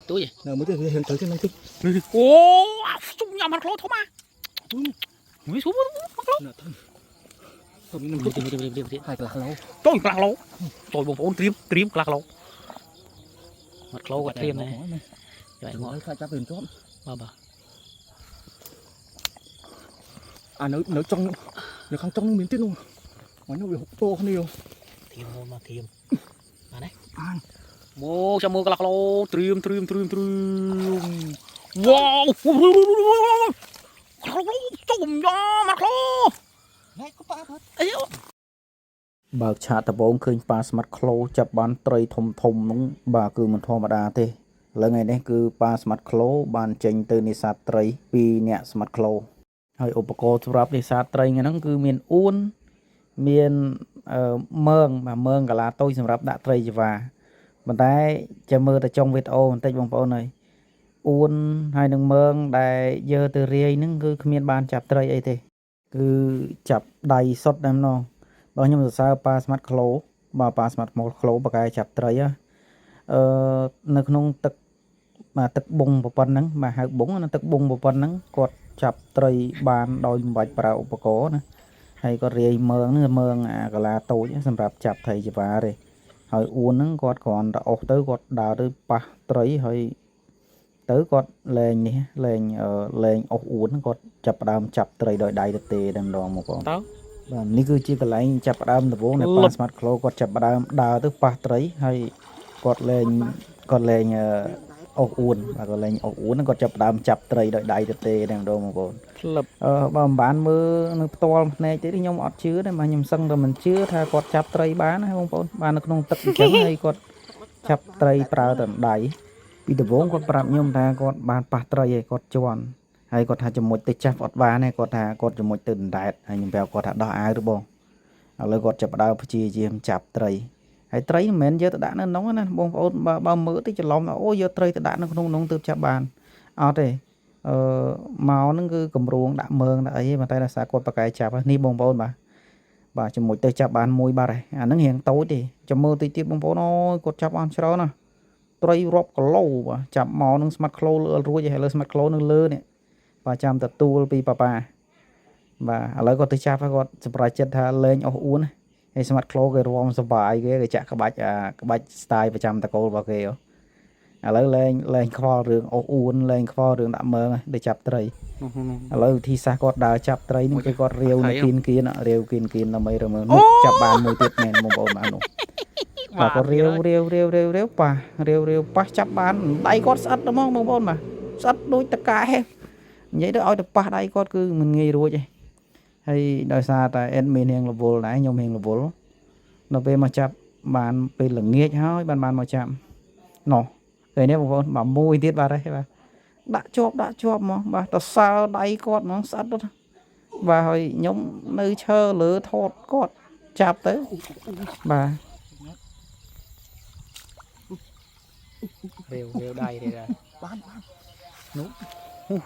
túi gì nào mới tới hiện tới cái năng thích ô chúng nhà mặt lỗ thôi mà mới xuống hai cái lâu tôi lạc lỗ tôi bông phốn trim lạc lỗ mặt lỗ quạt trim này vậy ngồi khai chấp lên chót bà à nếu trong nếu không trong miếng tiết luôn mà nó bị hụt to không nhiều thêm luôn mà thêm à đấy mua cho mua cái lạc lỗ trim wow chùm cho mặt lỗ này có ba thôi ấyបើឆាតបងឃើញប៉ាស្មាត់ក្លូចាប់បានត្រីធំនោះបាទគឺមិនធម្មតាទេឥឡូវថ្ងៃនេះគឺប៉ាស្មាត់ក្លូបានចេញទៅនេសាទត្រី2នាក់ស្មាត់ក្លូហើយឧបករណ៍សម្រាប់នេសាទត្រីហ្នឹងគឺមានអួនមានមើងបាទមើងកាឡាតូចសម្រាប់ដាក់ត្រីចង្វាប៉ុន្តែចាំមើលទៅចុងវីដេអូបន្តិចបងប្អូនហើយអួនហើយនឹងមើងដែលយកទៅរាយហ្នឹងគឺគ្មានបានចាប់ត្រីអីទេគឺចាប់ដៃសុទ្ធតែម្ដងបើខ្ញុំសរសើរប៉ាស្មាត់ក្លូបាទប៉ាស្មាត់ក្លូបកាយចាប់ត្រីនៅក្នុងទឹកបាទទឹកប៊ុងប៉ុណ្ណឹងបាទហៅប៊ុងនៅទឹកប៊ុងប៉ុណ្ណឹងគាត់ចាប់ត្រីបានដោយមិនបាច់ប្រើឧបករណ៍ណាហើយគាត់រាយមើងហ្នឹងមើងអាកាឡាតូចសម្រាប់ចាប់ត្រីចង្វាទេហើយអួនហ្នឹងគាត់គ្រាន់តែអុសទៅគាត់ដើរទៅប៉ះត្រីហើយទៅគាត់លែងនេះលែងអុសអួនគាត់ចាប់ផ្ដើមចាប់ត្រីដោយដៃទៅទេតែម្ដងមកបងតើបាទនេះគឺជាកន្លែងចាប់ផ្ដើមដំបូងនៃប៉ាស្មាត់ក្លូគាត់ចាប់ផ្ដើមដើរទៅប៉ះត្រីហើយគាត់លែងអុសអួនបាទគាត់លែងអុសអួនគាត់ចាប់ផ្ដើមចាប់ត្រីដោយដៃទៅទេតែម្ដងបងប្អូនក្លឹបបើមិនបានមើលនៅផ្ទាល់ភ្នែកទេខ្ញុំអត់ជឿទេបាទខ្ញុំសឹងតែមិនជឿថាគាត់ចាប់ត្រីបានណាបងប្អូនបាននៅក្នុងទឹកអញ្ចឹងហើយគាត់ចាប់ត្រីប្រើតែដៃពីដំបូងគាត់ប្រាប់ខ្ញុំថាគាត់បានប៉ះត្រីហើយគាត់ជន់ហើយគាត់ថាចំណុចទៅចាស់អត់បានទេគាត់ថាគាត់ចំណុចទៅដណ្ដែតហើយខ្ញុំប្រាប់គាត់ថាដោះអាវទៅបងឥឡូវគាត់ចាប់ដើមព្យាយាមចាប់ត្រីហើយត្រីមិនមែនយកទៅដាក់នៅក្នុងណាបងប្អូនបើមើលទៅច្រឡំថាអូយកត្រីទៅដាក់នៅក្នុងនោះទើបចាប់បានអត់ទេមកហ្នឹងគឺកម្រងដាក់មើងដាក់អីប៉ុន្តែដោយសារគាត់បកែចាប់នេះបងប្អូនបាទចំណុចទៅចាប់បានមួយបាទហើយអាហ្នឹងរៀងតូចទេចាំមើលតិចទៀតបងប្អូនអូយគាត់ចាប់បានច្រើនណាត្រីរាប់គីឡូបាទចាប់មកនឹងស្មាត់ក្លូរួចហើយលើស្មាត់ក្លូនៅលើនេះបាទចាំទទួលពីប៉ាបាទឥឡូវគាត់ទៅចាប់ហើយគាត់សម្រេចចិត្តថាលេងអស់អួនហើយស្មាត់ក្លូគេរំសបាយគេចាក់ក្បាច់ស្ទាយប្រចាំតកូលរបស់គេឥឡូវលេងខ្វល់រឿងអស់អួនលេងខ្វល់រឿងដាក់មើងទៅចាប់ត្រីឥឡូវវិធីសាស្ត្រគាត់ដើរចាប់ត្រីនេះគឺគាត់រាវនៅគៀនរាវគៀនដើម្បីរមើលនោះចាប់បានមួយទៀតមែនបងប្អូនបាទនោះបាទគាត់រាវប៉ះរាវប៉ះចាប់បានដៃគាត់ស្អិតហ្មងបងប្អូនបាទស្អិតដូចតកែនិយាយទៅឲ្យទៅប៉ះដៃគាត់គឺមិនងាយរួចទេហើយដោយសារតែអេដមីនរៀងរវល់ដែរខ្ញុំរៀងរវល់ដល់ពេលមកចាប់បានពេលល្ងាចហើយបានមកចាប់ណោះពេលនេះបងប្អូនបាទមួយទៀតបាទហើយបាទដាក់ជាប់ហ្មងបាទទៅសើដៃគាត់ហ្មងស្អិតបាទហើយខ្ញុំនៅឈើលើថតគាត់ចាប់ទៅបាទរាវដៃទេបាននោះ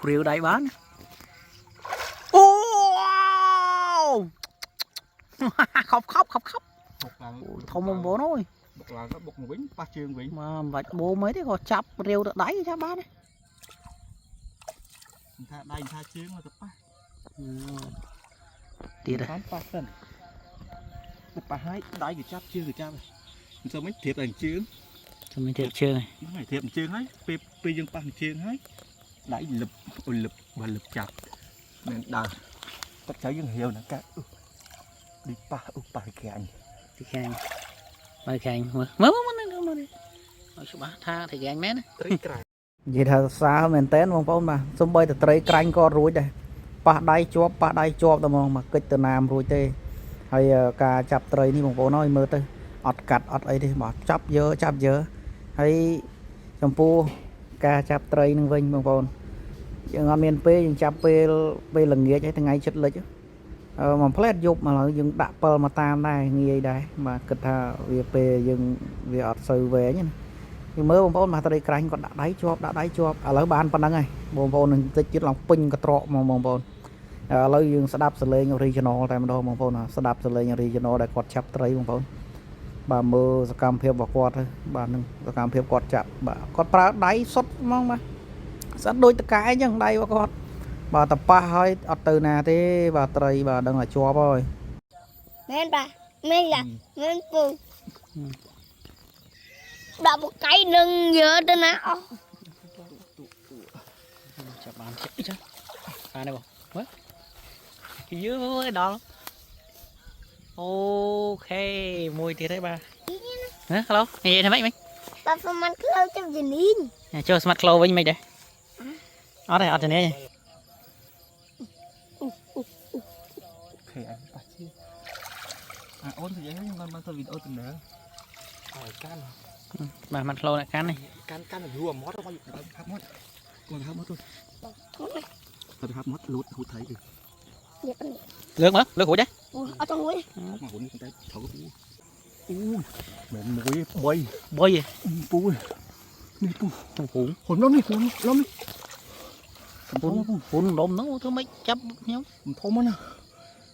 រាវដៃបានអូខប់ធំបងប្អូនអើយបុកឡើងទៅបុកមកវិញប៉ះជើងវិញមកមិនបាច់បូមអីទេគាត់ចាប់រាវទៅដៃចាប់បានទេថាដៃថាជើងទៅប៉ះទៀតប៉ះសិនប៉ះហើយដៃគេចាប់ជើងគេចាប់មិនស្មិនធៀបតែជើងចាំមិនធៀបជើងហ្នឹងធៀបជើងហើយពេលយើងប៉ះជើងហើយដៃលឹបបើលឹបចាប់មិនដើរគាត់ចៅយើងរាវណាកាđiប៉ះខាញ់ទីខាញ់មើលខាញ់មើលឲ្យច្បាស់ថាទីខាញ់មែនត្រីក្រាញ់និយាយថាសើមែនតើបងប្អូនបាទសំបីតែត្រីក្រាញ់ក៏រួចដែរប៉ះដៃជាប់តែហ្មងមកកិច្ចទៅណាមរួចទេហើយការចាប់ត្រីនេះបងប្អូនអើយមើលទៅអត់កាត់អត់អីទេបាទចាប់យើហើយចំពោះការចាប់ត្រីនឹងវិញបងប្អូនយើងអត់មានពេលយើងចាប់ពេលល្ងាចហើយថ្ងៃចិត្តលិចមកផ្លែតយប់មកហើយយើងដាក់ពិលមកតាមដែរងាយដែរបាទគិតថាវាពេលយើងវាអត់សូវវែងណាយើងមើលបងប្អូនមកត្រីក្រាញ់គាត់ដាក់ដៃជាប់ឥឡូវបានប៉ុណ្្នឹងហើយបងប្អូននឹងតិចទៀតឡើងពេញកត្រកមកបងប្អូនឥឡូវយើងស្ដាប់សលេង original តែម្ដងបងប្អូនស្ដាប់សលេង original ដែលគាត់ចាប់ត្រីបងប្អូន bà mơ sẽ cam phép vào quạt thôi bà nâng sẽ cam phép quạt chặt bà quạt pra đáy sốt mong mà sắt đôi tất cái nhưng đây vào quạt bà tập pa hơi ở từ nào thế bà tây bà đang là cho rồi men bà men là men pù đập một cái nâng giờ tên nào chả bán chết chứ à này bảo cái dưới đó ok mùi thì đấy bà hả hello nghe thấy mấy bà phải mang khâu trong gì nín cho smart clothes với mình đây ở đây ở trên này Oke, anh bắt chứ. À, ôn thì vậy nhưng mà mang tao video từ nữa. Can. bà mặt clothes lại can này Can là vừa mót đâu bao nhiêu hấp mót. Còn hấp mót thôi. Tao hấp mót lút hút thấy đi. lướt hủi chứ ở trong núi Mà hút con tay thấu cái mềm mũi bơi bơi gì pu đi pu hủn hồn lắm đi lắm hủn đom nó thứ mấy chấp nhau thôm á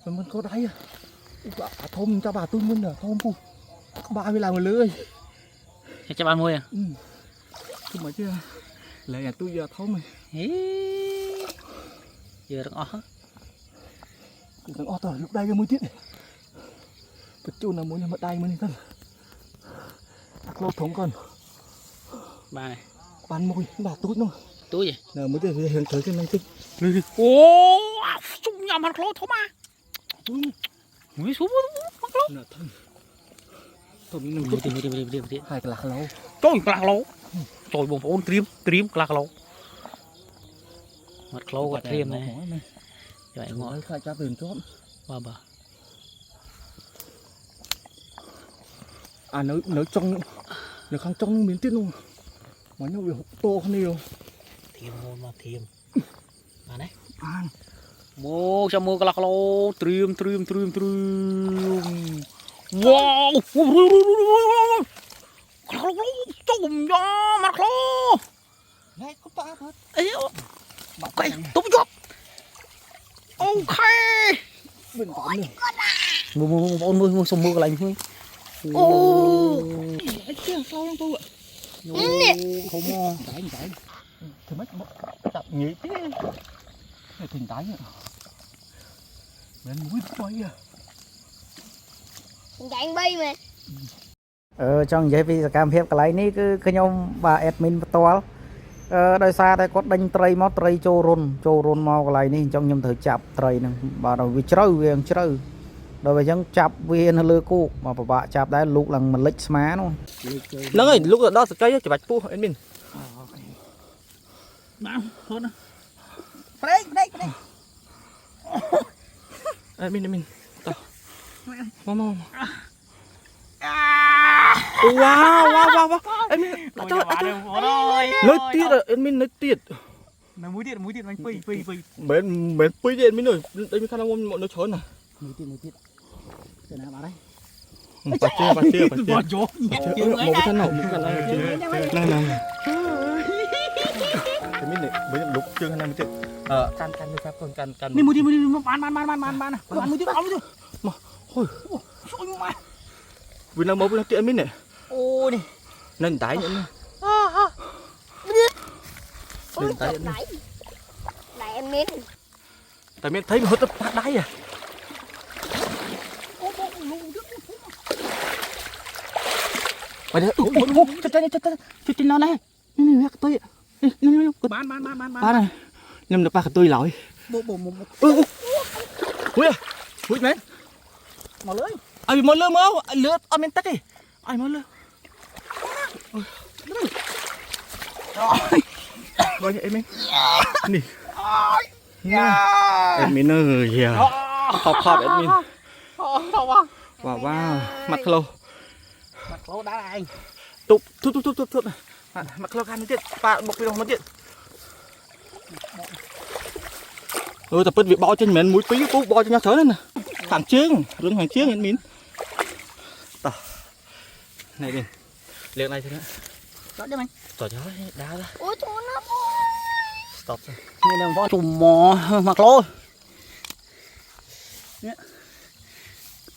nè mình có đáy à thôm cho bà tôi mình nè thôm pu ba mới làm một lưới cho bạn mùi à tôi mới chưa lại nhà tôi giờ thôm mày giờ được ó đừng ó tỏi lúc đây cái mũi tiết vật chôn là mũi nhà mất đây mới thân tắc lô thống còn bà này bán môi bà tốt luôn túi gì nào mới được hiện tới cái này tích ô sung nhà mặt clothes thoma mũi xuống mặt clothes nè thân tôi mình đi hai cái lạc lâu trời lạc lấu trời bông ôn trim lạc lấu mặt clothes gật trim này vậy ngõ khai cha bền chót bà à nếu trong nếu không trong miếng tiết luôn mà nó bị to không nhiều thiềm môn mà thiềm à đấy à mua cho mua cái lạc lấu trim wow lạc lấu trùng cho mặt clothes này có ba thôi ấy ok tốt job ok mình có nữa mua xong mua cái lạnh ô chưa sao không tôi ạ không mua tải thì mấy chặt nhị chứ này thình tải nữa mình mũi bay à chạy bay mà trong giấy vì cam phép cái này cứ nhau bà admin to ដោយសារតែគាត់ដេញត្រីមកត្រីចូលរុនមកកន្លែងនេះអញ្ចឹងខ្ញុំត្រូវចាប់ត្រីហ្នឹងបាទដល់វាជ្រៅវាជ្រៅដល់វាអញ្ចឹងចាប់វានៅលើគោកមកពិបាកចាប់ដែរលូកឡើងមិនលិចស្មានោះ ហ្នឹងហើយលោកដល់សកៃច្បាច់ពោះអេមីន bạn thôi nè đâyអេមីនតមកវ៉ាវអេមីន rồi នៅទៀតអេមីននៅទៀត mũi tiết anh phi មិនពុយទេអេមីនអើយដូចមានខាងមកនៅច្រើនណា mũi tiết thế nào bà đây បាជើ bỏ vô nhặt chưa មកខាងនោះមកខាងណាណាអេមីនបើលុកជើងខាងណាមកទៀតកាន់ទៅចាប់កូនកាន់ នេះមួយទៀតបានមួយទៀតអត់មួយទៀត ហុយ អូយមក វានៅមកទៀតអេមីន អូនេះ នៅដៃអេមីន ôi trời đẩy em miếng តែមានថៃហត់ទៅប៉ះដៃហ៎បើទៅចិត្តណោះនេះវាកតុយនេះបាន បានខ្ញុំទៅប៉ះកតុយឡើយ បូ ហុយមែន មកលើ ឲ្យមកលើមកលឿអត់មានទឹកទេឲ្យមកលើបើអីមែននេះអេមីនអើយខប់អេមីនវ៉ាម៉ាត់ក្លោដែរឯង ទុបម៉ាត់ក្លោខាងនេះទៀតប៉ាបុកពីនោះមកទៀតតែពិតវាបោចេញមិនមែនមួយពីរពូបោចេញច្រើនណាខាងជើងរឿងខាងជើងអេមីនតោះនេះនេះលេងនេះទៅណា đó chứ mày tỏ cháu đá ra ôi trời nó stop rồi nghe đang võ trùm mò mặc lô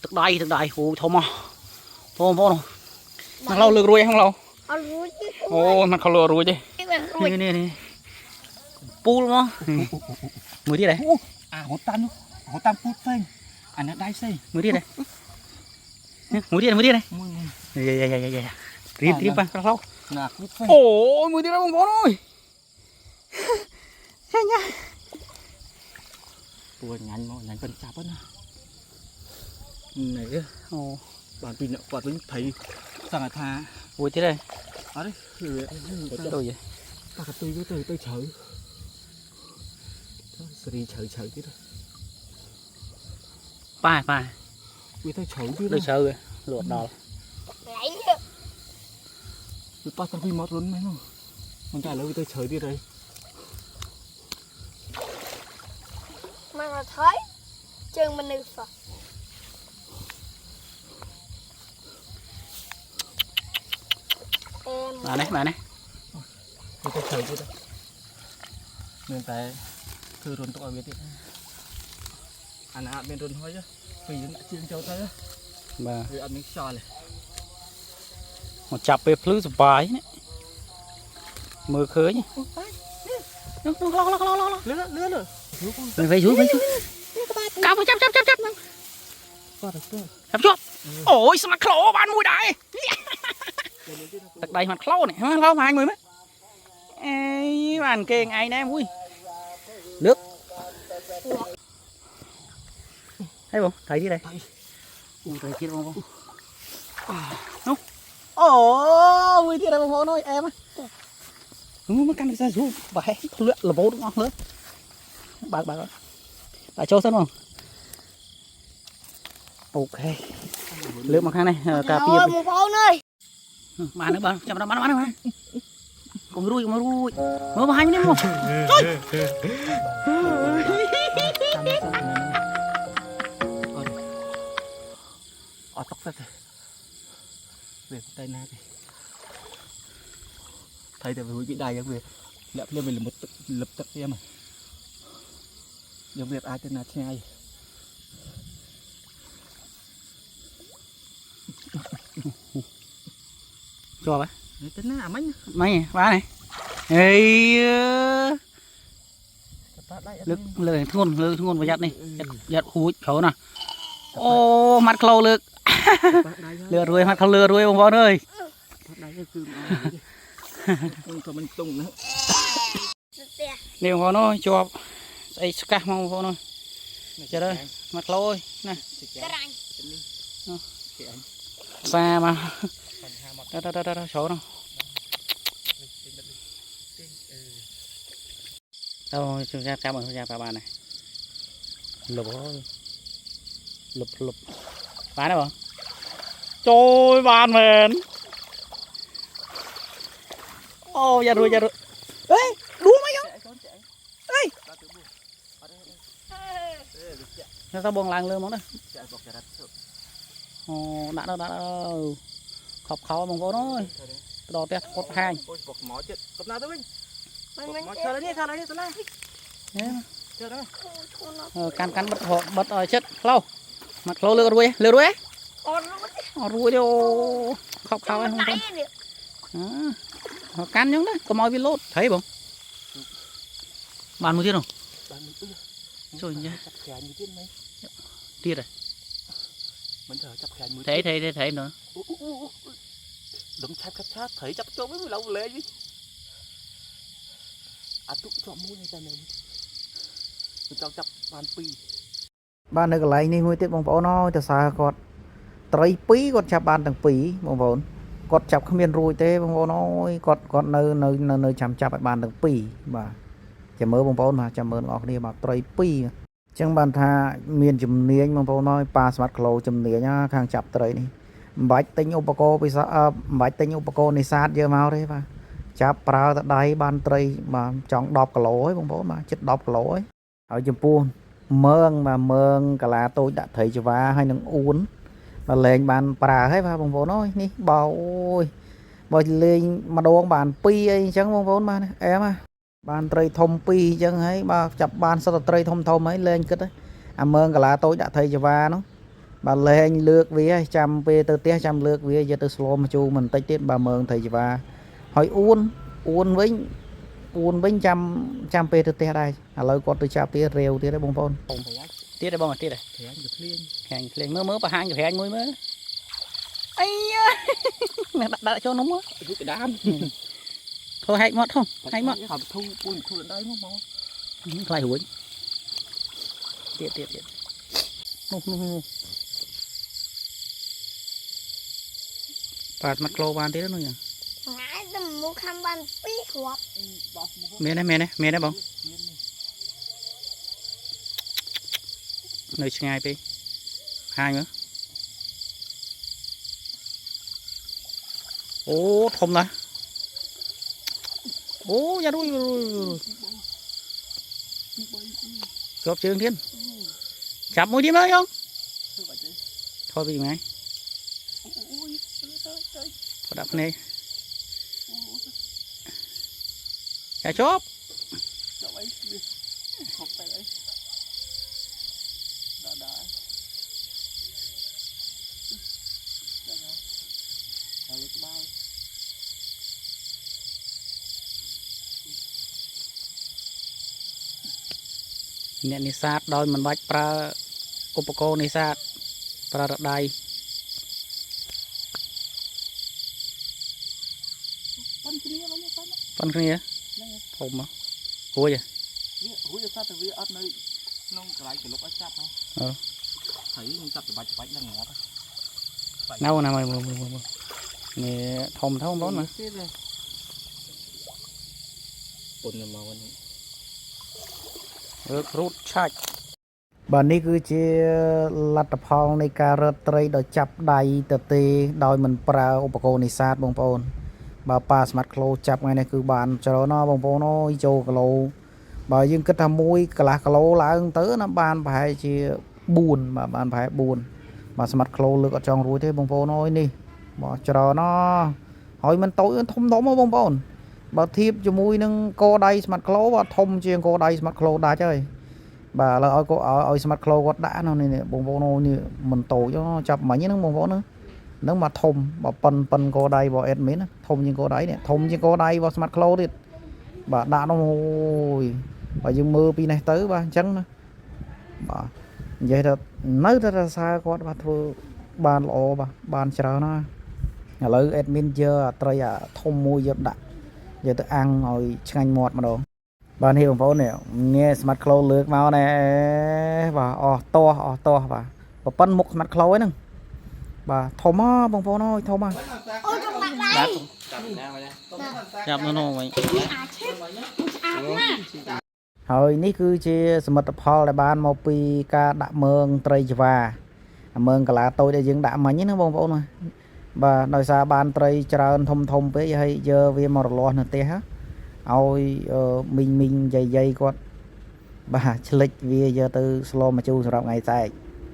thực đây hù thô mò Ô bố nó. Mặt lâu lừa ruồi không lâu. Ở núi chứ. Ô mặt không lừa ruồi chứ. Cái bằng ruồi. Nè. Pu luôn á. Mười đi đây. À hổ tan phút phanh. Anh đã đai xây. Mười đi đây. Mười đi đây. Mui. Dạ. Trím ba, lâu. Nà phút phanh. Ôi mười đi đâu bố ơi. Nha. Tua nhánh bên chạp á. Này á. Ồ. Bạn pin nọ quạt với thấy sang là tha. Ui thế đây. Ở đấy. Chết rồi vậy. Ta cả tôi với tôi chở. Sri chở chứ đó. Phải. Vì tôi chở chứ đó. Tôi sợ rồi. Luộc đỏ. Lấy chứ. Vì ba tao phi mót luôn mấy nó. Mình trả lời vì tôi chở đi đây. Mà nó thấy. Chân mình được phật. Bà này. Vì tôi chở chứ đó. Nên tại thư rôn tụi biết đi. Anh ạ bên rôn thôi chứ. Vì nó đã chiên châu tới á. Bà. Vì anh mình xò này. Một chập về phứ sụp bài này. Mưa khơi nhỉ. Lo. Lứa rồi. Về xuống. Cao chắp. Qua được chưa? Chắp chốt. Ôi sao mặt khổ bạn mùi đại. Tật đầy mặt khổ này. Khổ mà 20 mấy. Ê, bạn kênh ai nè vui. Nước. Thấy không? Thấy đi đây. Ui thấy kia không? Không. Ồ, vui kia đây bông nói em á. Mới căn ra xuống. Bà hãy luyện là bố đúng không? Lớn. Bà cho sân không? Ok. Lượm một khang này. Cà phê. Rồi một phone ơi. Bán nữa. Chậm nó bán. Con rui. Mở vào 20 không? Trời. Ở tóc ra kìa. Về tay na kìa. Thấy thì bị đai giống việc. Lẹo lên mình là một lập tập em à. Giống việc ai tên là thế ai. Cho bà. Tên là mấy. Mấy bà này. Ê. Lực thun và giặt này. Giặt húi khổ nè. Ô mặt khâu lực. Lừa ruồi mặt khâu lừa ruồi ông bón ơi. Mình tung nữa. Nếu ông bón ơi cho đây ska mong bón ơi. Chờ đây mặt khâu ơi nè. Xa mà. Đó số đâu. Đâu chúng ta cảm ơn bà này. Lụp ơi. Lụp. Bán đấy không? Trời bán mền. Ô ra rồi. Ê, đua mấy không? Ê. Nó sao buông làng lơ món này. Ồ, đã đâu. Khóc khó bằng vô thôi. Đồ tét cột hàng. Ôi, bọc mỏ chết. Cột nào tới mình? Mình Chờ đây, tôi này. Chờ đó. Cắn bật chết lâu. Mặt lâu lừa đuôi ấy. Đuôi đâu. Khóc khó không con. Đó. Cắn nhúng đấy, có mòi viên lốt, thấy không? Bàn một tiết không? Rồi nha. Tiết rồi. Thấy nữa. Đừng chát thấy chắp cho mấy lâu lệ gì. À tụi cho mua này ra này. Mình cho chắp bàn pi. បាននៅកន្លែងនេះមួយទៀតបងប្អូនអើយតើសារគាត់ត្រីពីរគាត់ចាប់បានទាំងពីរបងប្អូនគាត់ចាប់គ្មានរួចទេបងប្អូនអើយគាត់នៅចាំចាប់ឲ្យបានទាំងពីរបាទចាំមើលបងប្អូនបាទចាំមើលបងប្អូនគ្នាបាទត្រីពីរអញ្ចឹងបានថាមានជំនាញបងប្អូនអើយប៉ាស្មាត់ក្លោជំនាញខាងចាប់ត្រីនេះមិនបាច់ទិញឧបករណ៍ពិសេសមិនបាច់ទិញឧបករណ៍នេសាទយកមកទេបាទចាប់ប្រើតែដៃបានត្រីបាទចង់10គីឡូហើយបងប្អូនបាទជិត10គីឡូហើយចំពោះមើងកាឡាតូចដាក់ត្រីចវាហើយនឹងអួនដល់លេងបានប្រើហើយបាទបងប្អូនអើយនេះបោអូយបើលេងម្ដងបាន2អីអញ្ចឹងបងប្អូនបាទអែមបានត្រីធំ2អញ្ចឹងហើយបាទចាប់បានសត្វត្រីធំហើយលេងគិតអាមើងកាឡាតូចដាក់ត្រីចវានោះ bà lên lược vía chăm pe từ té chăm lược vía giờ từ slow mà chu mình tách tiết bà mờn thầy và hỏi uôn với chăm pe từ té đây lời con từ chạp tía rêu tía đấy bông phôn tía đấy bông à tía đấy hàng liền mơ bà hàng hàng môi mơ ấy mẹ đã cho nó mơ cái đám thôi hay mất không hay mất học thu đây mất mò lại hủi tiệt nu bà mặt lô bàn thế đó nữa nhỉ ngãi tầm mua khăm ban pí hộp mẹ này bông nơi ngay đi hai nữa ô thông này ô ra đuôi chụp trường thiên chạm mũi đi mới không thôi bị ngay thôi đập này chạy chốt nè nị sát đôi mình bạch pra upaco nị sát pra rật đầy phân kia thùng mà hôi à hôi sát từ phía ớt nơi nông cái lúc ớt chắp không thấy chắp từ bạch đang ngọt nâu nè mày nè thùng thấu không mà bồn màu rút chạch bà ní cứ chỉ lặt tập hongในការរត់ត្រីដោយចាប់ដៃទៅទេដោយមិនប្រើឧបករណ៍នេសាទបងប្អូនបើប៉ាស្មាតក្លូចាប់ថ្ងៃនេះគឺបានច្រើនណាស់បងប្អូនអើយចូលគីឡូបើយើងគិតថាមួយកន្លះគីឡូឡើងទៅណាបានប្រហែលជា4បាទបានប្រហែល4បាទស្មាតក្លូលើកអត់ចង់រួចទេបងប្អូនអើយនេះបើច្រើនណាស់ហើយមិនតូចធំបងប្អូនបើធៀបជាមួយនឹងកោដៃស្មាតក្លូបាទធំជាងកោដៃស្មាតក្លូដាច់ហើយបាទឡើយឲ្យស្មាតក្លូគាត់ដាក់នោះនេះបងប្អូននេះមិនតូចចាប់មិញហ្នឹងបងប្អូនហ្នឹងមកធំបើប៉ុនកោដៃរបស់អេដមីនធំជាងកោដៃនេះធំជាងកោដៃរបស់ស្មាតក្លូទៀតបាទដាក់នោះអូយបើយើងមើលពីនេះទៅបាទអញ្ចឹងណាបាទនិយាយថានៅតែរសារគាត់បាទធ្វើបានល្អបាទបានច្រើនណាស់ឥឡូវអេដមីនយកអាត្រីអាធំមួយយកដាក់យកទៅអាំងឲ្យឆ្ងាញ់មាត់ម្ដងបាទនេះបងប្អូននេះស្មាតក្លូលើកមកណែបាទអស់តោះបាទប្រប៉ុនមុខស្មាតក្លូហ្នឹងបាទធំហ៎បងប្អូនអើយធំហ៎អូចង់បាក់ដៃ ចាប់នោះវិញ អាឈិបអាណា ហើយនេះគឺជាសមិទ្ធផលដែលបានមកពីការដាក់មើងត្រីចវាមើងកាឡាតូចដែលយើងដាក់មិញហ្នឹងបងប្អូនបាទដោយសារបានត្រីច្រើនធំពេកហើយយកវាមករលាស់នៅផ្ទះឲ្យមីងយាយគាត់បាទឆ្លិចវាយកទៅស្លមកជូរសម្រាប់ថ្ងៃសែក